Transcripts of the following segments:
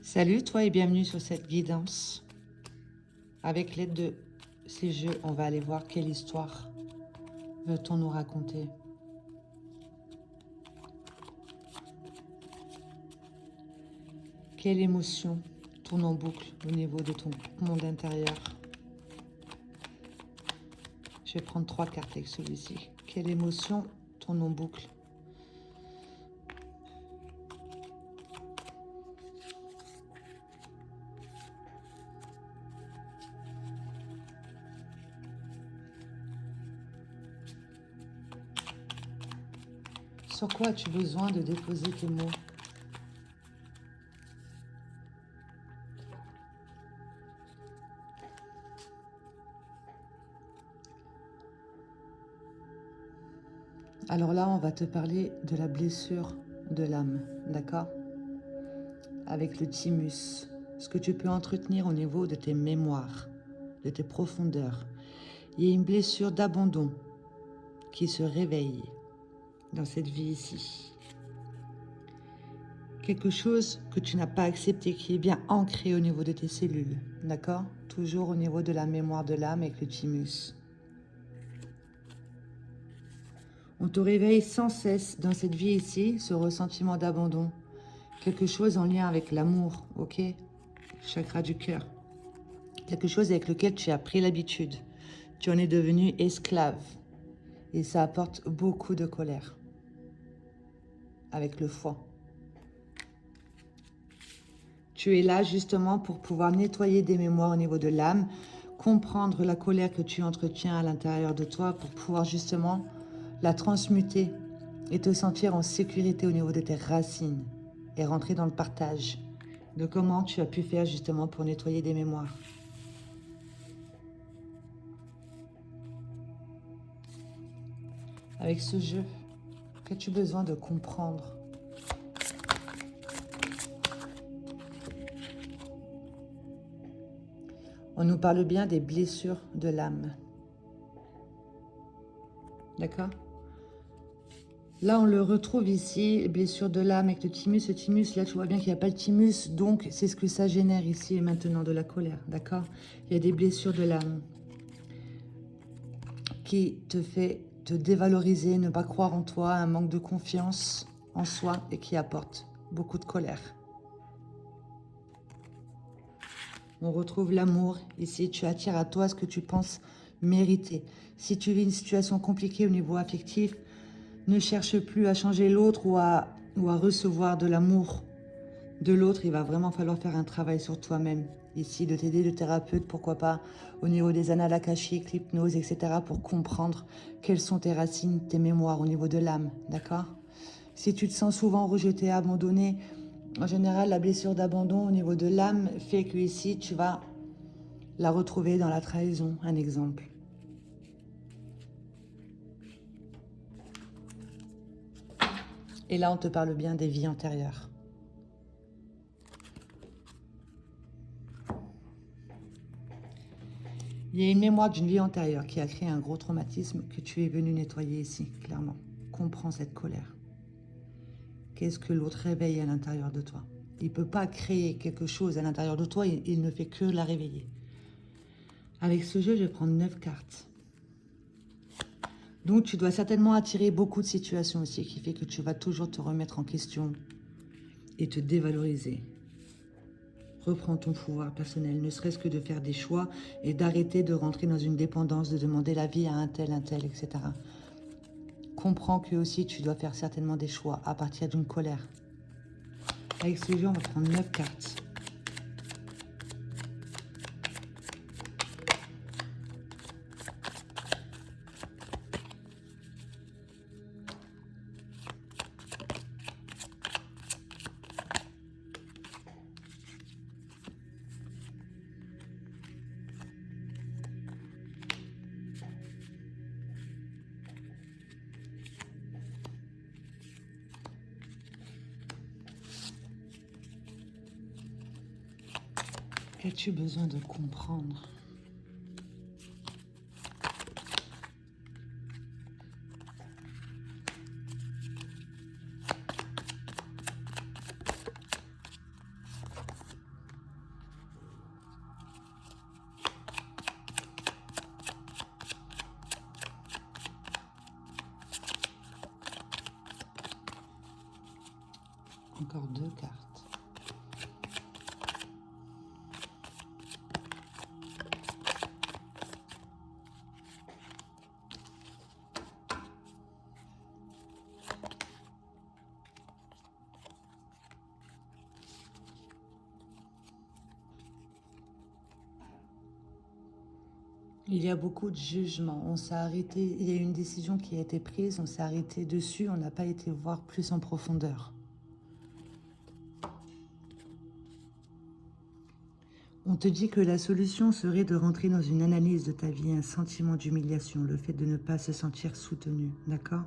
Salut toi et bienvenue sur cette guidance. Avec l'aide de ces jeux, on va aller voir quelle histoire veut-on nous raconter. Quelle émotion tourne en boucle au niveau de ton monde intérieur? Je vais prendre 3 cartes avec celui-ci. Quelle émotion tourne en boucle? Sur quoi as-tu besoin de déposer tes mots? Alors là, on va te parler de la blessure de l'âme, d'accord? Avec le thymus, ce que tu peux entretenir au niveau de tes mémoires, de tes profondeurs. Il y a une blessure d'abandon qui se réveille dans cette vie ici. Quelque chose que tu n'as pas accepté, qui est bien ancré au niveau de tes cellules, d'accord? Toujours au niveau de la mémoire de l'âme avec le thymus. On te réveille sans cesse dans cette vie ici, ce ressentiment d'abandon. Quelque chose en lien avec l'amour, ok? Chakra du cœur. Quelque chose avec lequel tu as pris l'habitude. Tu en es devenu esclave. Et ça apporte beaucoup de colère. Avec le foie. Tu es là justement pour pouvoir nettoyer des mémoires au niveau de l'âme, comprendre la colère que tu entretiens à l'intérieur de toi pour pouvoir justement la transmuter et te sentir en sécurité au niveau de tes racines et rentrer dans le partage de comment tu as pu faire justement pour nettoyer des mémoires. Avec ce jeu, qu'as-tu besoin de comprendre? On nous parle bien des blessures de l'âme. D'accord? Là, on le retrouve ici, blessure de l'âme avec le thymus. Le thymus, là, tu vois bien qu'il n'y a pas le thymus, donc c'est ce que ça génère ici et maintenant, de la colère, d'accord? Il y a des blessures de l'âme qui te fait te dévaloriser, ne pas croire en toi, un manque de confiance en soi et qui apporte beaucoup de colère. On retrouve l'amour. Ici, tu attires à toi ce que tu penses mériter. Si tu vis une situation compliquée au niveau affectif, ne cherche plus à changer l'autre ou à recevoir de l'amour de l'autre. Il va vraiment falloir faire un travail sur toi-même. Ici, de t'aider de thérapeute, pourquoi pas, au niveau des annales akashiques, l'hypnose, etc. pour comprendre quelles sont tes racines, tes mémoires au niveau de l'âme, d'accord? Si tu te sens souvent rejeté, abandonné, en général, la blessure d'abandon au niveau de l'âme fait que ici, tu vas la retrouver dans la trahison, un exemple. Et là, on te parle bien des vies antérieures. Il y a une mémoire d'une vie antérieure qui a créé un gros traumatisme que tu es venu nettoyer ici, clairement. Comprends cette colère. Qu'est-ce que l'autre réveille à l'intérieur de toi? Il ne peut pas créer quelque chose à l'intérieur de toi, il ne fait que la réveiller. Avec ce jeu, je vais prendre 9 cartes. Donc, tu dois certainement attirer beaucoup de situations aussi, qui fait que tu vas toujours te remettre en question et te dévaloriser. Reprends ton pouvoir personnel, ne serait-ce que de faire des choix et d'arrêter de rentrer dans une dépendance, de demander l'avis à un tel, etc. Comprends que aussi tu dois faire certainement des choix à partir d'une colère. Avec ce jeu, on va prendre 9 cartes. Qu'as-tu besoin de comprendre? Encore 2 cartes. Il y a beaucoup de jugements. On s'est arrêté, il y a une décision qui a été prise, on s'est arrêté dessus, on n'a pas été voir plus en profondeur. On te dit que la solution serait de rentrer dans une analyse de ta vie, un sentiment d'humiliation, le fait de ne pas se sentir soutenu, d'accord?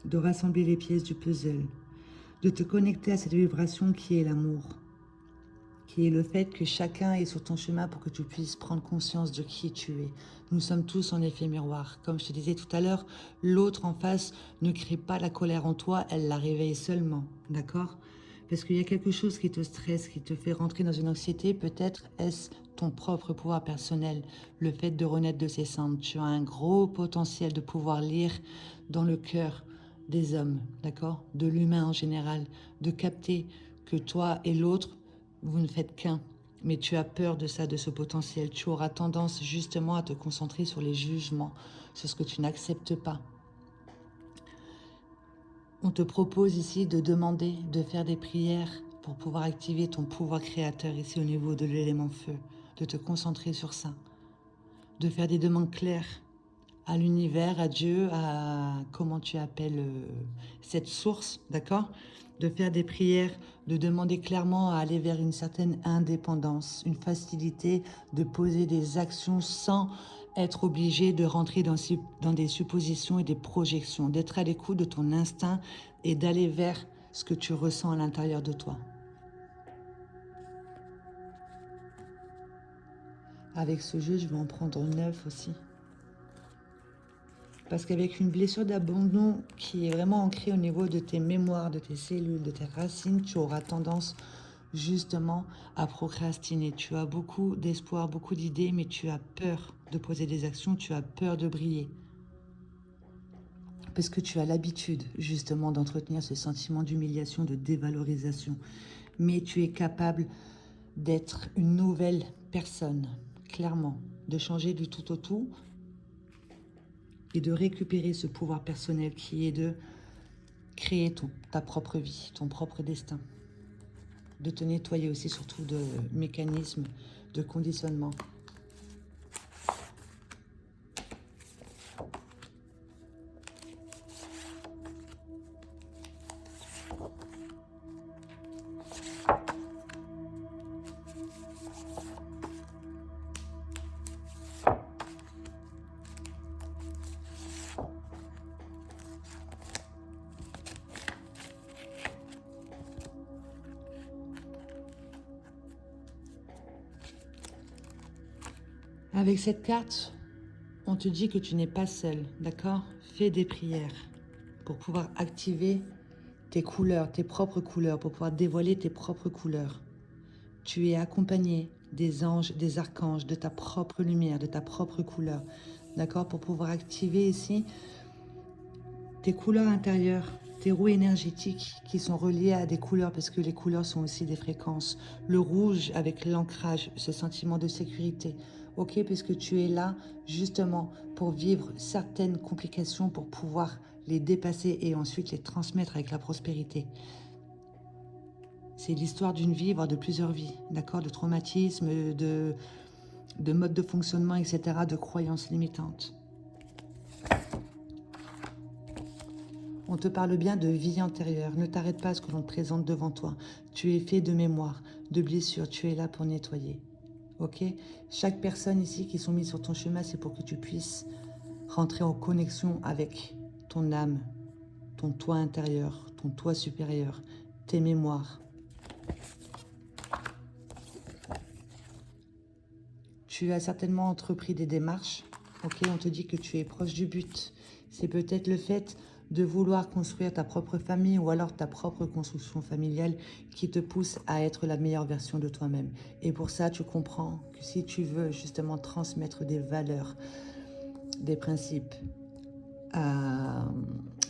De rassembler les pièces du puzzle, de te connecter à cette vibration qui est l'amour, qui est le fait que chacun est sur ton chemin pour que tu puisses prendre conscience de qui tu es. Nous sommes tous en effet miroir. Comme je te disais tout à l'heure, l'autre en face ne crée pas la colère en toi, elle la réveille seulement, d'accord? Parce qu'il y a quelque chose qui te stresse, qui te fait rentrer dans une anxiété. Peut-être est-ce ton propre pouvoir personnel, le fait de renaître de ses cendres. Tu as un gros potentiel de pouvoir lire dans le cœur des hommes, d'accord? De l'humain en général, de capter que toi et l'autre, vous ne faites qu'un, mais tu as peur de ça, de ce potentiel. Tu auras tendance justement à te concentrer sur les jugements, sur ce que tu n'acceptes pas. On te propose ici de demander, de faire des prières pour pouvoir activer ton pouvoir créateur ici au niveau de l'élément feu, de te concentrer sur ça, de faire des demandes claires à l'univers, à Dieu, à comment tu appelles cette source, d'accord? De faire des prières, de demander clairement à aller vers une certaine indépendance, une facilité de poser des actions sans être obligé de rentrer dans des suppositions et des projections, d'être à l'écoute de ton instinct et d'aller vers ce que tu ressens à l'intérieur de toi. Avec ce jeu, je vais en prendre 9 aussi. Parce qu'avec une blessure d'abandon qui est vraiment ancrée au niveau de tes mémoires, de tes cellules, de tes racines, tu auras tendance justement à procrastiner. Tu as beaucoup d'espoir, beaucoup d'idées, mais tu as peur de poser des actions, tu as peur de briller. Parce que tu as l'habitude justement d'entretenir ce sentiment d'humiliation, de dévalorisation. Mais tu es capable d'être une nouvelle personne, clairement, de changer du tout au tout, et de récupérer ce pouvoir personnel qui est de créer ta propre vie, ton propre destin. De te nettoyer aussi surtout de mécanismes de conditionnement. Avec cette carte, on te dit que tu n'es pas seul, d'accord? Fais des prières pour pouvoir activer tes couleurs, tes propres couleurs, pour pouvoir dévoiler tes propres couleurs. Tu es accompagné des anges, des archanges, de ta propre lumière, de ta propre couleur, d'accord? Pour pouvoir activer ici tes couleurs intérieures, tes roues énergétiques qui sont reliées à des couleurs, parce que les couleurs sont aussi des fréquences. Le rouge avec l'ancrage, ce sentiment de sécurité. Ok, puisque tu es là justement pour vivre certaines complications, pour pouvoir les dépasser et ensuite les transmettre avec la prospérité. C'est l'histoire d'une vie, voire de plusieurs vies, d'accord? De traumatismes, de modes de fonctionnement, etc., de croyances limitantes. On te parle bien de vie antérieure. Ne t'arrête pas à ce que l'on te présente devant toi. Tu es fait de mémoire, de blessures. Tu es là pour nettoyer. Ok? Chaque personne ici qui sont mises sur ton chemin, c'est pour que tu puisses rentrer en connexion avec ton âme, ton toi intérieur, ton toi supérieur, tes mémoires. Tu as certainement entrepris des démarches. Ok? On te dit que tu es proche du but. C'est peut-être le fait de vouloir construire ta propre famille ou alors ta propre construction familiale qui te pousse à être la meilleure version de toi-même. Et pour ça, tu comprends que si tu veux justement transmettre des valeurs, des principes,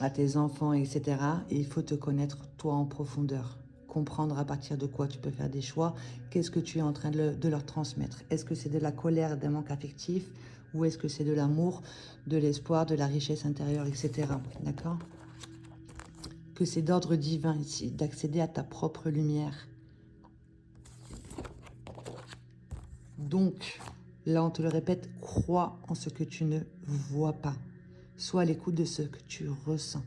à tes enfants, etc. Et il faut te connaître toi en profondeur. Comprendre à partir de quoi tu peux faire des choix. Qu'est-ce que tu es en train de leur transmettre? Est-ce que c'est de la colère, d'un manque affectif? Ou est-ce que c'est de l'amour, de l'espoir, de la richesse intérieure, etc. D'accord? Que c'est d'ordre divin ici, d'accéder à ta propre lumière. Donc, là on te le répète, crois en ce que tu ne vois pas. Sois à l'écoute de ce que tu ressens.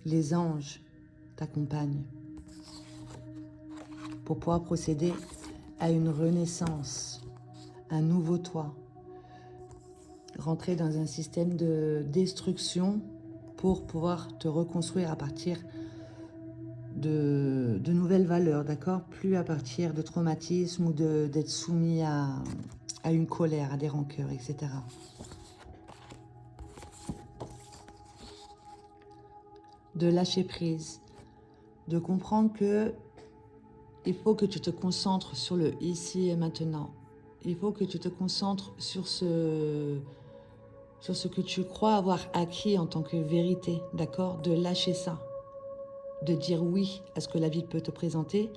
Les anges t'accompagnent pour pouvoir procéder à une renaissance, un nouveau toi. Rentrer dans un système de destruction pour pouvoir te reconstruire à partir de nouvelles valeurs, d'accord? Plus à partir de traumatismes ou d'être soumis à une colère, à des rancœurs, etc. De lâcher prise, de comprendre que il faut que tu te concentres sur le ici et maintenant. Il faut que tu te concentres sur ce que tu crois avoir acquis en tant que vérité, d'accord? De lâcher ça, de dire oui à ce que la vie peut te présenter.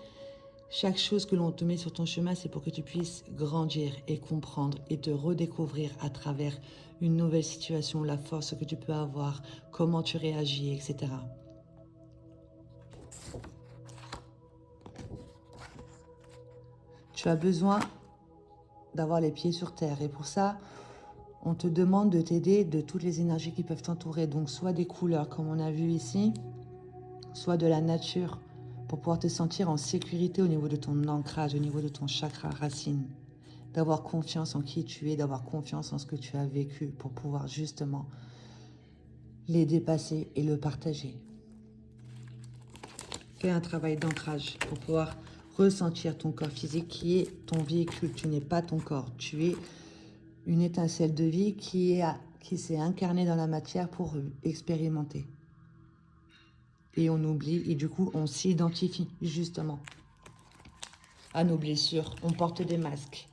Chaque chose que l'on te met sur ton chemin, c'est pour que tu puisses grandir et comprendre et te redécouvrir à travers une nouvelle situation, la force que tu peux avoir, comment tu réagis, etc. Tu as besoin d'avoir les pieds sur terre. Et pour ça, on te demande de t'aider de toutes les énergies qui peuvent t'entourer. Donc, soit des couleurs, comme on a vu ici, soit de la nature, pour pouvoir te sentir en sécurité au niveau de ton ancrage, au niveau de ton chakra racine. D'avoir confiance en qui tu es, d'avoir confiance en ce que tu as vécu, pour pouvoir justement les dépasser et le partager. Fais un travail d'ancrage pour pouvoir ressentir ton corps physique qui est ton véhicule. Tu n'es pas ton corps, tu es une étincelle de vie qui s'est incarnée dans la matière pour expérimenter. Et on oublie, et du coup on s'identifie justement à nos blessures. On porte des masques.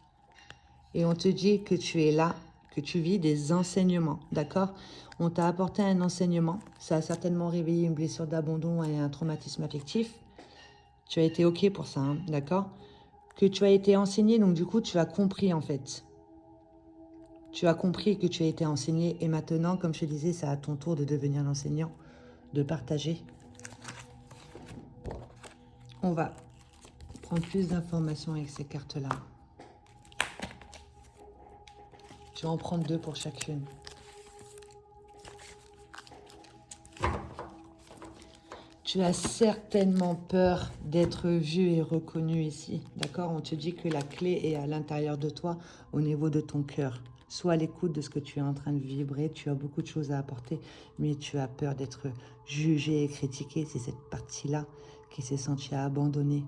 Et on te dit que tu es là, que tu vis des enseignements, d'accord? On t'a apporté un enseignement, ça a certainement réveillé une blessure d'abandon et un traumatisme affectif. Tu as été OK pour ça, hein, d'accord? Que tu as été enseigné, donc du coup, tu as compris en fait. Tu as compris que tu as été enseigné et maintenant, comme je te disais, c'est à ton tour de devenir l'enseignant, de partager. On va prendre plus d'informations avec ces cartes-là. Tu vas en prendre 2 pour chacune. Tu as certainement peur d'être vu et reconnu ici, d'accord? On te dit que la clé est à l'intérieur de toi, au niveau de ton cœur. Sois à l'écoute de ce que tu es en train de vibrer. Tu as beaucoup de choses à apporter, mais tu as peur d'être jugé et critiqué. C'est cette partie-là qui s'est sentie abandonnée,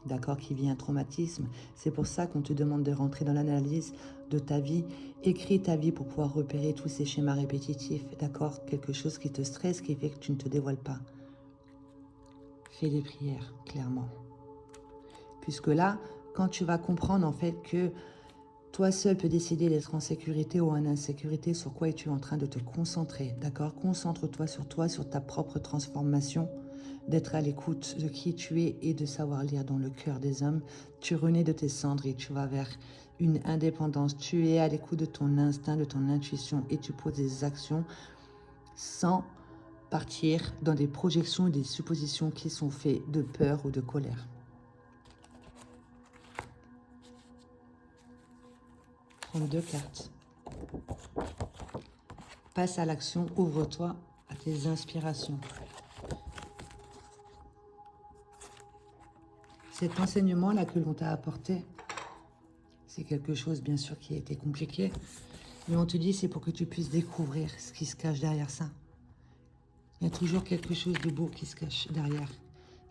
d'accord? Qui vit un traumatisme. C'est pour ça qu'on te demande de rentrer dans l'analyse de ta vie. Écris ta vie pour pouvoir repérer tous ces schémas répétitifs, d'accord? Quelque chose qui te stresse, qui fait que tu ne te dévoiles pas. Fais des prières, clairement. Puisque là, quand tu vas comprendre en fait que toi seul peux décider d'être en sécurité ou en insécurité, sur quoi es-tu en train de te concentrer, d'accord? Concentre-toi, sur ta propre transformation, d'être à l'écoute de qui tu es et de savoir lire dans le cœur des hommes. Tu renais de tes cendres et tu vas vers une indépendance. Tu es à l'écoute de ton instinct, de ton intuition et tu poses des actions sans partir dans des projections et des suppositions qui sont faites de peur ou de colère. Prends 2 cartes. Passe à l'action, ouvre-toi à tes inspirations. Cet enseignement-là que l'on t'a apporté, c'est quelque chose bien sûr qui a été compliqué, mais on te dit c'est pour que tu puisses découvrir ce qui se cache derrière ça. Il y a toujours quelque chose de beau qui se cache derrière,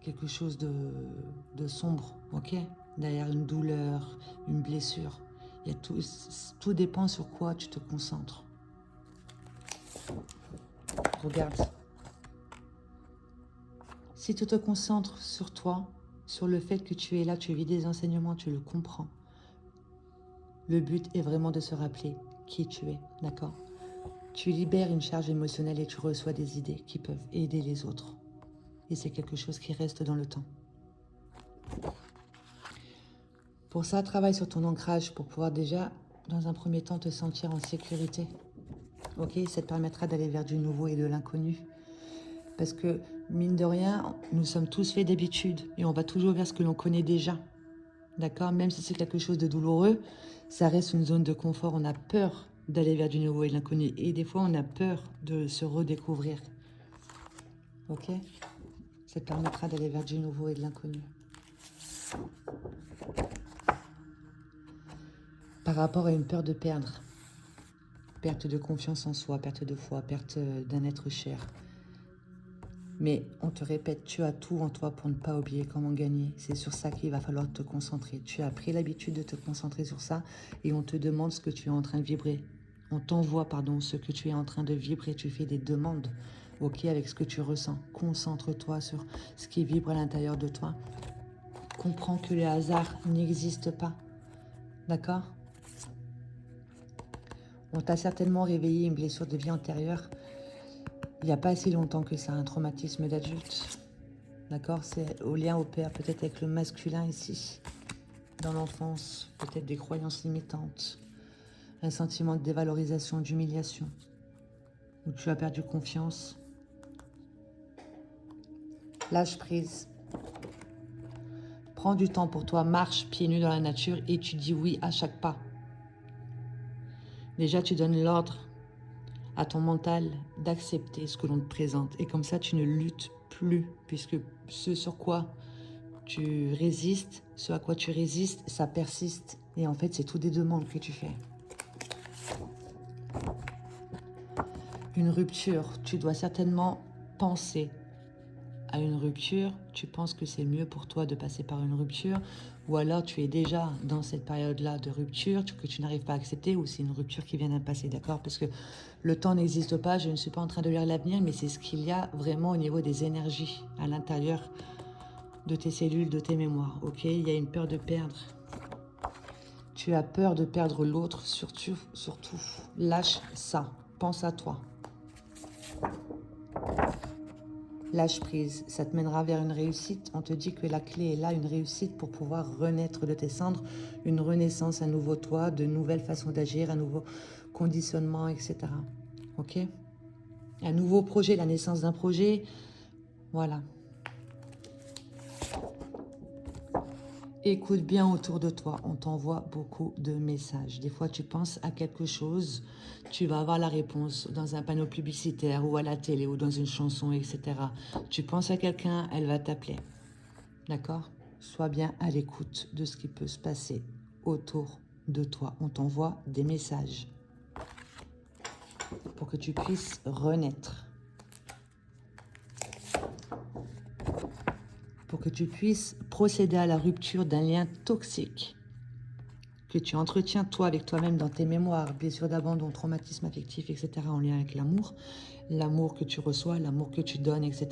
quelque chose de sombre, ok? Derrière une douleur, une blessure. Il y a tout dépend sur quoi tu te concentres. Regarde. Si tu te concentres sur toi, sur le fait que tu es là, tu vis des enseignements, tu le comprends. Le but est vraiment de se rappeler qui tu es, d'accord? Tu libères une charge émotionnelle et tu reçois des idées qui peuvent aider les autres. Et c'est quelque chose qui reste dans le temps. Pour ça, travaille sur ton ancrage pour pouvoir déjà, dans un premier temps, te sentir en sécurité. Ok, ça te permettra d'aller vers du nouveau et de l'inconnu. Parce que, mine de rien, nous sommes tous faits d'habitude et on va toujours vers ce que l'on connaît déjà. D'accord? Même si c'est quelque chose de douloureux, ça reste une zone de confort. On a peur d'aller vers du nouveau et de l'inconnu. Et des fois, on a peur de se redécouvrir. Ok? Ça te permettra d'aller vers du nouveau et de l'inconnu. Par rapport à une peur de perdre, perte de confiance en soi, perte de foi, perte d'un être cher. Mais on te répète, tu as tout en toi pour ne pas oublier comment gagner. C'est sur ça qu'il va falloir te concentrer. Tu as pris l'habitude de te concentrer sur ça et on te demande ce que tu es en train de vibrer. On t'envoie, pardon, ce que tu es en train de vibrer. Tu fais des demandes, ok, avec ce que tu ressens. Concentre-toi sur ce qui vibre à l'intérieur de toi. Comprends que le hasard n'existe pas. D'accord? On t'a certainement réveillé une blessure de vie antérieure. Il n'y a pas assez longtemps que ça, un traumatisme d'adulte. D'accord? C'est au lien au père, peut-être avec le masculin ici. Dans l'enfance, peut-être des croyances limitantes. Un sentiment de dévalorisation, d'humiliation. Où tu as perdu confiance. Lâche prise. Prends du temps pour toi, marche pieds nus dans la nature et tu dis oui à chaque pas. Déjà, tu donnes l'ordre à ton mental d'accepter ce que l'on te présente. Et comme ça, tu ne luttes plus, puisque ce sur quoi tu résistes, ce à quoi tu résistes, ça persiste. Et en fait, c'est tout des demandes que tu fais. Une rupture, tu dois certainement penser à une rupture. Tu penses que c'est mieux pour toi de passer par une rupture, ou alors tu es déjà dans cette période-là de rupture que tu n'arrives pas à accepter, ou c'est une rupture qui vient d'un passé, d'accord? Parce que le temps n'existe pas, je ne suis pas en train de lire l'avenir, mais c'est ce qu'il y a vraiment au niveau des énergies à l'intérieur de tes cellules, de tes mémoires, ok? Il y a une peur de perdre. Tu as peur de perdre l'autre, surtout. Lâche ça, pense à toi. Lâche prise, ça te mènera vers une réussite. On te dit que la clé est là, une réussite pour pouvoir renaître de tes cendres, une renaissance, un nouveau toi, de nouvelles façons d'agir, un nouveau conditionnement, etc. Ok? Un nouveau projet, la naissance d'un projet, voilà. Écoute bien autour de toi, on t'envoie beaucoup de messages. Des fois, tu penses à quelque chose, tu vas avoir la réponse dans un panneau publicitaire ou à la télé ou dans une chanson, etc. Tu penses à quelqu'un, elle va t'appeler. D'accord? Sois bien à l'écoute de ce qui peut se passer autour de toi. On t'envoie des messages pour que tu puisses renaître. Pour que tu puisses procéder à la rupture d'un lien toxique que tu entretiens toi avec toi-même dans tes mémoires, blessures d'abandon, traumatisme affectif, etc. en lien avec l'amour, l'amour que tu reçois, l'amour que tu donnes, etc.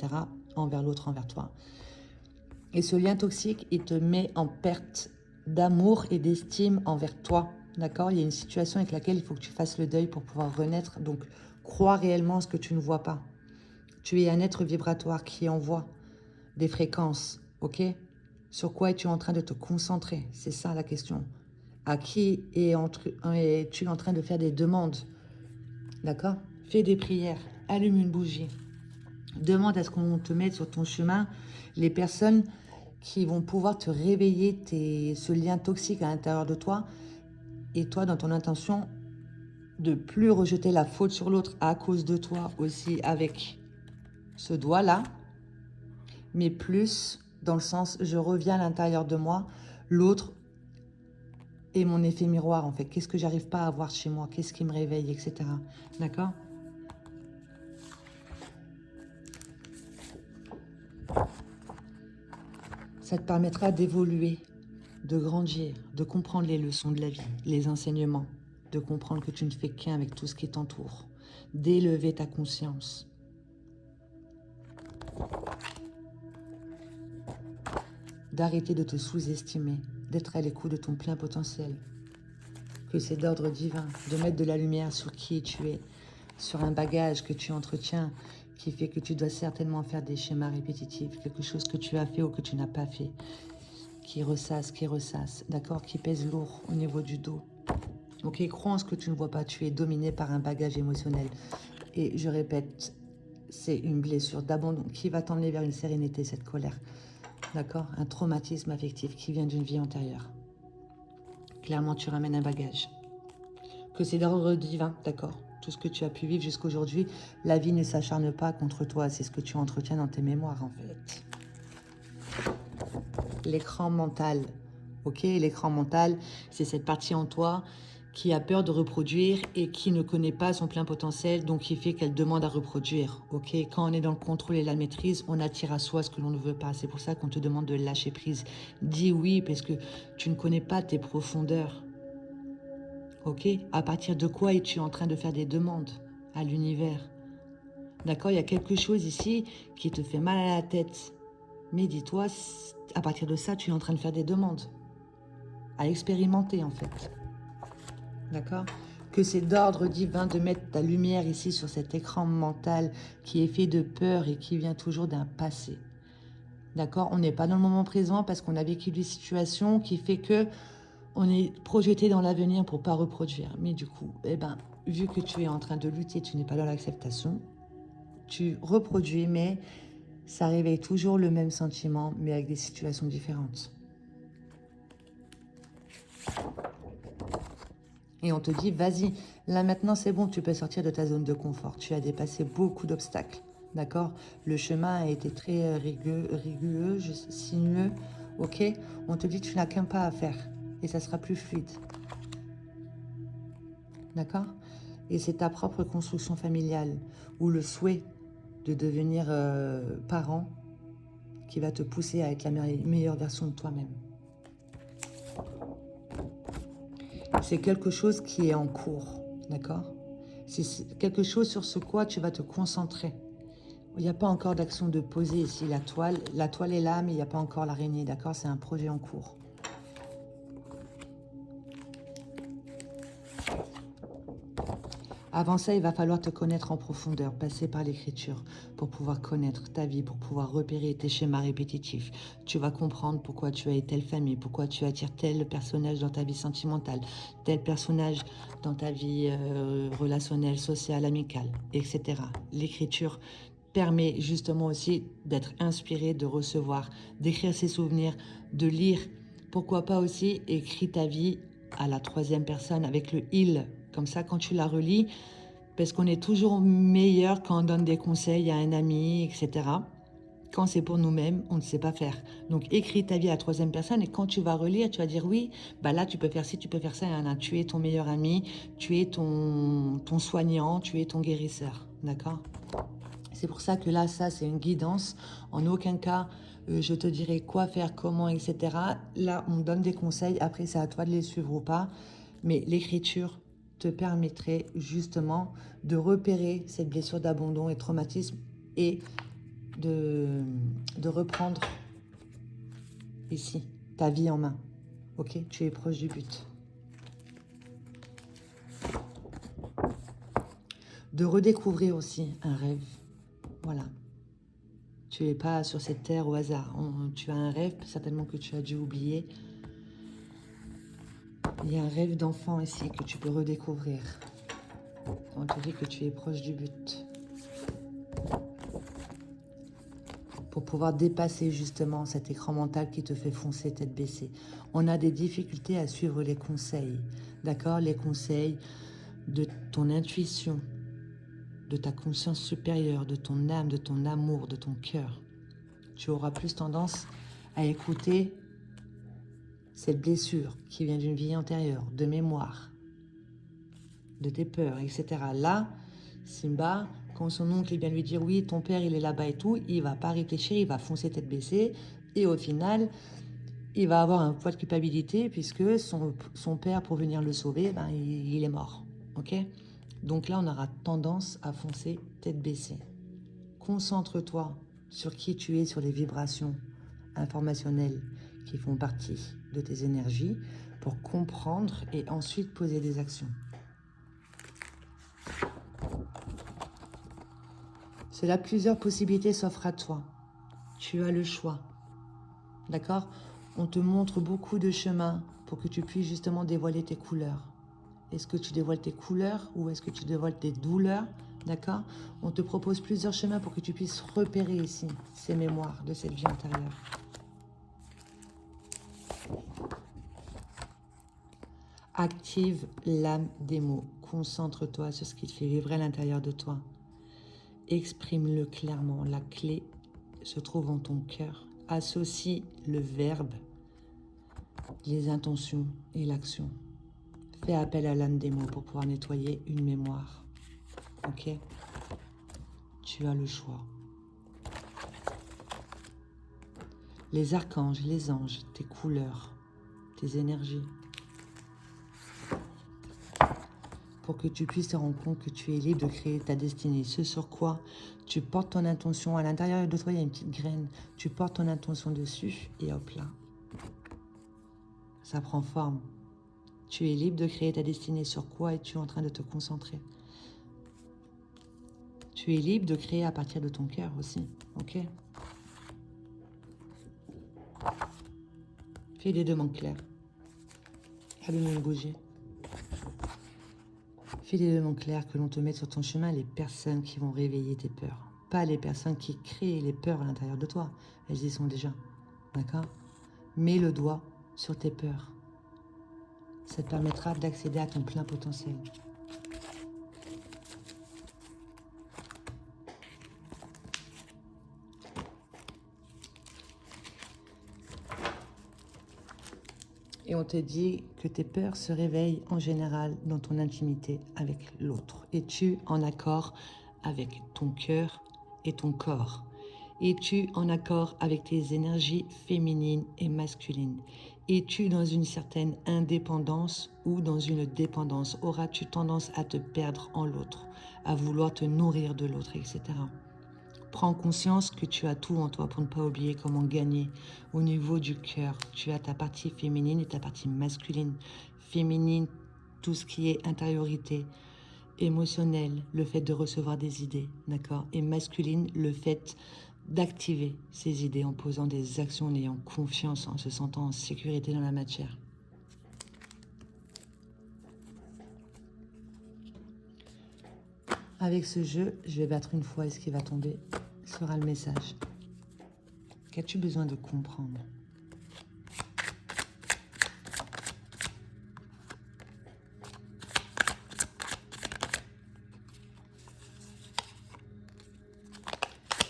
envers l'autre, envers toi. Et ce lien toxique, il te met en perte d'amour et d'estime envers toi. D'accord? Il y a une situation avec laquelle il faut que tu fasses le deuil pour pouvoir renaître. Donc, crois réellement ce que tu ne vois pas. Tu es un être vibratoire qui envoie des fréquences, ok? Sur quoi es-tu en train de te concentrer? C'est ça la question. À qui es-tu en train de faire des demandes? D'accord? Fais des prières, allume une bougie. Demande à ce qu'on te mette sur ton chemin les personnes qui vont pouvoir te réveiller ce lien toxique à l'intérieur de toi. Et toi, dans ton intention, de plus rejeter la faute sur l'autre à cause de toi aussi avec ce doigt-là, mais plus dans le sens, je reviens à l'intérieur de moi, l'autre est mon effet miroir en fait. Qu'est-ce que j'arrive pas à voir chez moi? Qu'est-ce qui me réveille, etc. D'accord? Ça te permettra d'évoluer, de grandir, de comprendre les leçons de la vie, les enseignements, de comprendre que tu ne fais qu'un avec tout ce qui t'entoure, d'élever ta conscience. D'arrêter de te sous-estimer, d'être à l'écoute de ton plein potentiel, que c'est d'ordre divin, de mettre de la lumière sur qui tu es, sur un bagage que tu entretiens qui fait que tu dois certainement faire des schémas répétitifs, quelque chose que tu as fait ou que tu n'as pas fait, qui ressasse, d'accord, qui pèse lourd au niveau du dos. Ok, crois en ce que tu ne vois pas, tu es dominé par un bagage émotionnel. Et je répète, c'est une blessure d'abandon qui va t'emmener vers une sérénité, cette colère. D'accord? Un traumatisme affectif qui vient d'une vie antérieure. Clairement, tu ramènes un bagage. Que c'est d'ordre divin, d'accord? Tout ce que tu as pu vivre jusqu'aujourd'hui, la vie ne s'acharne pas contre toi. C'est ce que tu entretiens dans tes mémoires, en fait. L'écran mental. Ok? L'écran mental, c'est cette partie en toi qui a peur de reproduire et qui ne connaît pas son plein potentiel, donc qui fait qu'elle demande à reproduire. Ok, quand on est dans le contrôle et la maîtrise, on attire à soi ce que l'on ne veut pas. C'est pour ça qu'on te demande de lâcher prise. Dis oui, parce que tu ne connais pas tes profondeurs. Ok, à partir de quoi es-tu en train de faire des demandes à l'univers? D'accord, il y a quelque chose ici qui te fait mal à la tête. Mais dis-toi, à partir de ça, tu es en train de faire des demandes. À expérimenter, en fait. D'accord? Que c'est d'ordre divin de mettre ta lumière ici sur cet écran mental qui est fait de peur et qui vient toujours d'un passé. D'accord? On n'est pas dans le moment présent parce qu'on a vécu des situations qui fait que on est projeté dans l'avenir pour pas reproduire. Mais du coup, eh ben, vu que tu es en train de lutter, tu n'es pas dans l'acceptation, tu reproduis, mais ça réveille toujours le même sentiment, mais avec des situations différentes. Et on te dit, vas-y, là maintenant c'est bon, tu peux sortir de ta zone de confort. Tu as dépassé beaucoup d'obstacles, d'accord? Le chemin a été très rigueux, sinueux, ok? On te dit, tu n'as qu'un pas à faire et ça sera plus fluide, d'accord? Et c'est ta propre construction familiale ou le souhait de devenir parent qui va te pousser à être la meilleure version de toi-même. C'est quelque chose qui est en cours, d'accord? C'est quelque chose sur ce quoi tu vas te concentrer. Il n'y a pas encore d'action de poser ici la toile. La toile est là, mais il n'y a pas encore l'araignée, d'accord? C'est un projet en cours. Avant ça, il va falloir te connaître en profondeur, passer par l'écriture pour pouvoir connaître ta vie, pour pouvoir repérer tes schémas répétitifs. Tu vas comprendre pourquoi tu as telle famille, pourquoi tu attires tel personnage dans ta vie sentimentale, tel personnage dans ta vie relationnelle, sociale, amicale, etc. L'écriture permet justement aussi d'être inspiré, de recevoir, d'écrire ses souvenirs, de lire. Pourquoi pas aussi écrire ta vie à la troisième personne avec le « il ». Comme ça, quand tu la relis, parce qu'on est toujours meilleur quand on donne des conseils à un ami, etc. Quand c'est pour nous-mêmes, on ne sait pas faire. Donc, écris ta vie à la troisième personne et quand tu vas relire, tu vas dire oui, bah là, tu peux faire ci, tu peux faire ça. Tu es ton meilleur ami, tu es ton soignant, tu es ton guérisseur. D'accord? C'est pour ça que là, ça, c'est une guidance. En aucun cas, je te dirai quoi faire, comment, etc. Là, on donne des conseils. Après, c'est à toi de les suivre ou pas. Mais l'écriture te permettrait justement de repérer cette blessure d'abandon et traumatisme et de reprendre ici ta vie en main. Ok? Tu es proche du but. De redécouvrir aussi un rêve. Voilà. Tu n'es pas sur cette terre au hasard. Tu as un rêve, certainement que tu as dû oublier. Il y a un rêve d'enfant ici que tu peux redécouvrir. On te dit que tu es proche du but. Pour pouvoir dépasser justement cet écran mental qui te fait foncer tête baissée. On a des difficultés à suivre les conseils. D'accord? Les conseils de ton intuition, de ta conscience supérieure, de ton âme, de ton amour, de ton cœur. Tu auras plus tendance à écouter cette blessure qui vient d'une vie antérieure, de mémoire, de tes peurs, etc. Là, Simba, quand son oncle vient lui dire « oui, ton père, il est là-bas et tout », il va pas réfléchir, il va foncer tête baissée. Et au final, il va avoir un poids de culpabilité puisque son père, pour venir le sauver, ben, il est mort. Ok? Donc là, on aura tendance à foncer tête baissée. Concentre-toi sur qui tu es, sur les vibrations informationnelles qui font partie de tes énergies pour comprendre et ensuite poser des actions. C'est là, plusieurs possibilités s'offrent à toi. Tu as le choix. D'accord? On te montre beaucoup de chemins pour que tu puisses justement dévoiler tes couleurs. Est-ce que tu dévoiles tes couleurs ou est-ce que tu dévoiles tes douleurs? D'accord? On te propose plusieurs chemins pour que tu puisses repérer ici ces mémoires de cette vie antérieure. Active l'âme des mots. Concentre-toi sur ce qui te fait vibrer à l'intérieur de toi. Exprime-le clairement. La clé se trouve en ton cœur. Associe le verbe, les intentions et l'action. Fais appel à l'âme des mots pour pouvoir nettoyer une mémoire. Ok? Tu as le choix. Les archanges, les anges, tes couleurs, tes énergies. Pour que tu puisses te rendre compte que tu es libre de créer ta destinée. Ce sur quoi tu portes ton intention. À l'intérieur de toi, il y a une petite graine. Tu portes ton intention dessus et hop là. Ça prend forme. Tu es libre de créer ta destinée. Sur quoi es-tu en train de te concentrer? Tu es libre de créer à partir de ton cœur aussi. Ok? Fais les demandes claires. Allume une bougie. Fais les demandes claires que l'on te mette sur ton chemin les personnes qui vont réveiller tes peurs. Pas les personnes qui créent les peurs à l'intérieur de toi. Elles y sont déjà. D'accord? Mets le doigt sur tes peurs. Ça te permettra d'accéder à ton plein potentiel. Et on te dit que tes peurs se réveillent en général dans ton intimité avec l'autre. Es-tu en accord avec ton cœur et ton corps? Es-tu en accord avec tes énergies féminines et masculines? Es-tu dans une certaine indépendance ou dans une dépendance? Auras-tu tendance à te perdre en l'autre, à vouloir te nourrir de l'autre, etc. Prends conscience que tu as tout en toi pour ne pas oublier comment gagner. Au niveau du cœur, tu as ta partie féminine et ta partie masculine. Féminine, tout ce qui est intériorité, émotionnel, le fait de recevoir des idées, d'accord? Et masculine, le fait d'activer ces idées en posant des actions, en ayant confiance, en se sentant en sécurité dans la matière. Avec ce jeu, je vais battre une fois et ce qui va tomber sera le message. Qu'as-tu besoin de comprendre?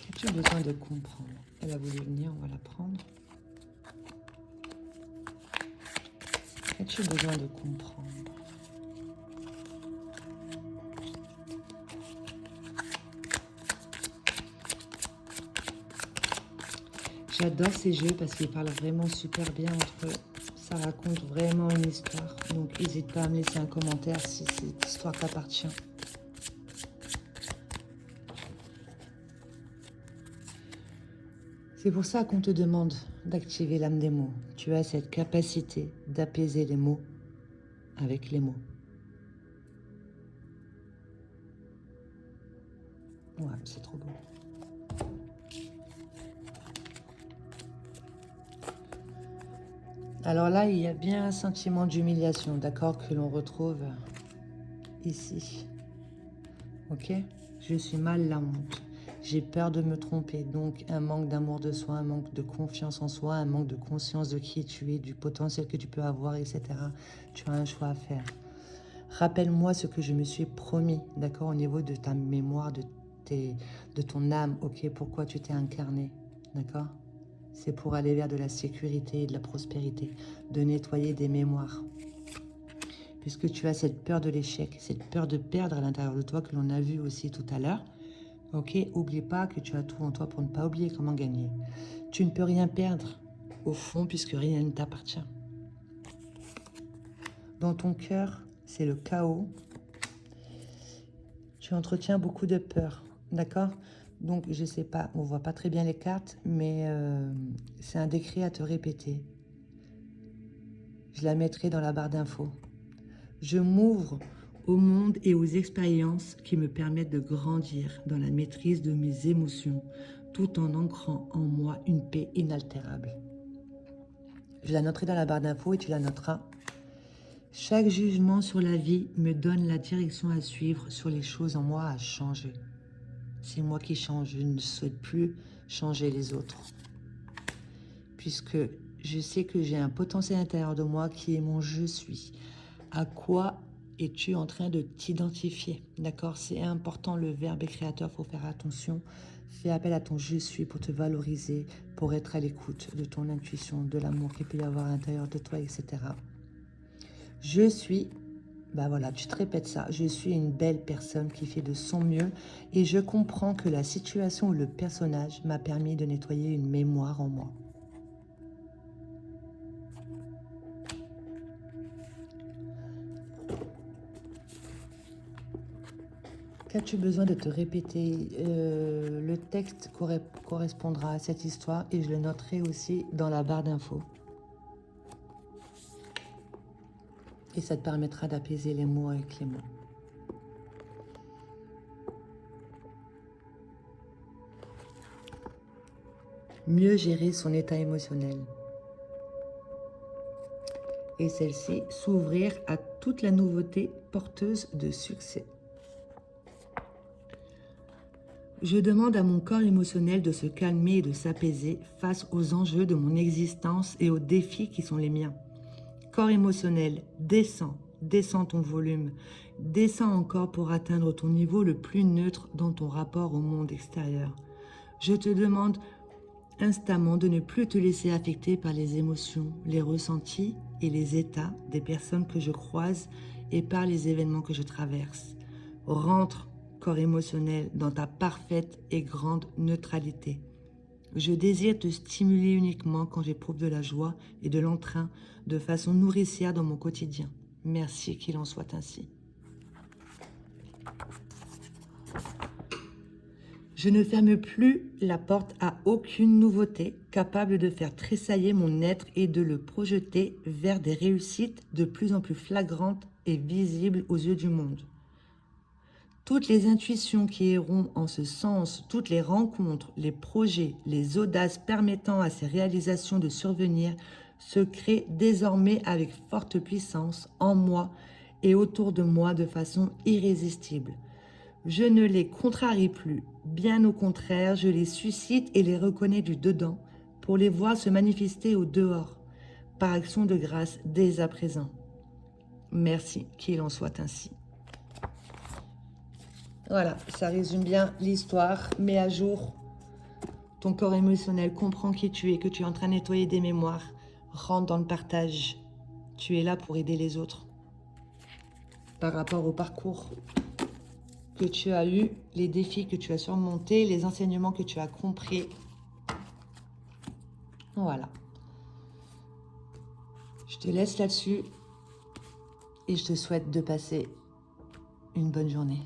Qu'as-tu besoin de comprendre? Elle a voulu venir, on va la prendre. As-tu besoin de comprendre? J'adore ces jeux parce qu'ils parlent vraiment super bien entre eux. Ça raconte vraiment une histoire. Donc n'hésite pas à me laisser un commentaire si cette histoire t'appartient. C'est pour ça qu'on te demande d'activer l'âme des mots. Tu as cette capacité d'apaiser les mots avec les mots. Ouais, c'est trop beau. Alors là, il y a bien un sentiment d'humiliation, d'accord, que l'on retrouve ici. Ok? Je suis mal la honte. J'ai peur de me tromper, donc un manque d'amour de soi, un manque de confiance en soi, un manque de conscience de qui tu es, du potentiel que tu peux avoir, etc. Tu as un choix à faire. Rappelle-moi ce que je me suis promis, d'accord, au niveau de ta mémoire, de ton âme, ok, pourquoi tu t'es incarné, d'accord? C'est pour aller vers de la sécurité et de la prospérité, de nettoyer des mémoires. Puisque tu as cette peur de l'échec, cette peur de perdre à l'intérieur de toi que l'on a vu aussi tout à l'heure. Ok, oublie pas que tu as tout en toi pour ne pas oublier comment gagner. Tu ne peux rien perdre, au fond, puisque rien ne t'appartient. Dans ton cœur, c'est le chaos. Tu entretiens beaucoup de peur, d'accord? Donc, je sais pas, on voit pas très bien les cartes, mais c'est un décret à te répéter. Je la mettrai dans la barre d'infos. Je m'ouvre au monde et aux expériences qui me permettent de grandir dans la maîtrise de mes émotions, tout en ancrant en moi une paix inaltérable. Je la noterai dans la barre d'infos et tu la noteras. Chaque jugement sur la vie me donne la direction à suivre sur les choses en moi à changer. C'est moi qui change, je ne souhaite plus changer les autres. Puisque je sais que j'ai un potentiel intérieur de moi qui est mon je suis. À quoi es-tu en train de t'identifier? D'accord? C'est important, le verbe est créateur, il faut faire attention. Fais appel à ton je suis pour te valoriser, pour être à l'écoute de ton intuition, de l'amour qu'il peut y avoir à l'intérieur de toi, etc. Je suis, ben voilà, tu te répètes ça, je suis une belle personne qui fait de son mieux et je comprends que la situation ou le personnage m'a permis de nettoyer une mémoire en moi. Qu'as-tu besoin de te répéter? Le texte correspondra à cette histoire et je le noterai aussi dans la barre d'infos. Et ça te permettra d'apaiser les mots avec les mots. Mieux gérer son état émotionnel. Et celle-ci, s'ouvrir à toute la nouveauté porteuse de succès. Je demande à mon corps émotionnel de se calmer et de s'apaiser face aux enjeux de mon existence et aux défis qui sont les miens. Corps émotionnel, descends ton volume, descends encore pour atteindre ton niveau le plus neutre dans ton rapport au monde extérieur. Je te demande instamment de ne plus te laisser affecter par les émotions, les ressentis et les états des personnes que je croise et par les événements que je traverse. Rentre, corps émotionnel, dans ta parfaite et grande neutralité. Je désire te stimuler uniquement quand j'éprouve de la joie et de l'entrain de façon nourricière dans mon quotidien. Merci qu'il en soit ainsi. Je ne ferme plus la porte à aucune nouveauté capable de faire tressailler mon être et de le projeter vers des réussites de plus en plus flagrantes et visibles aux yeux du monde. Toutes les intuitions qui iront en ce sens, toutes les rencontres, les projets, les audaces permettant à ces réalisations de survenir se créent désormais avec forte puissance en moi et autour de moi de façon irrésistible. Je ne les contrarie plus, bien au contraire, je les suscite et les reconnais du dedans pour les voir se manifester au dehors, par action de grâce dès à présent. Merci qu'il en soit ainsi. Voilà, ça résume bien l'histoire. Mets à jour ton corps émotionnel, comprends qui tu es, que tu es en train de nettoyer des mémoires. Rentre dans le partage. Tu es là pour aider les autres. Par rapport au parcours que tu as eu, les défis que tu as surmontés, les enseignements que tu as compris. Voilà. Je te laisse là-dessus et je te souhaite de passer une bonne journée.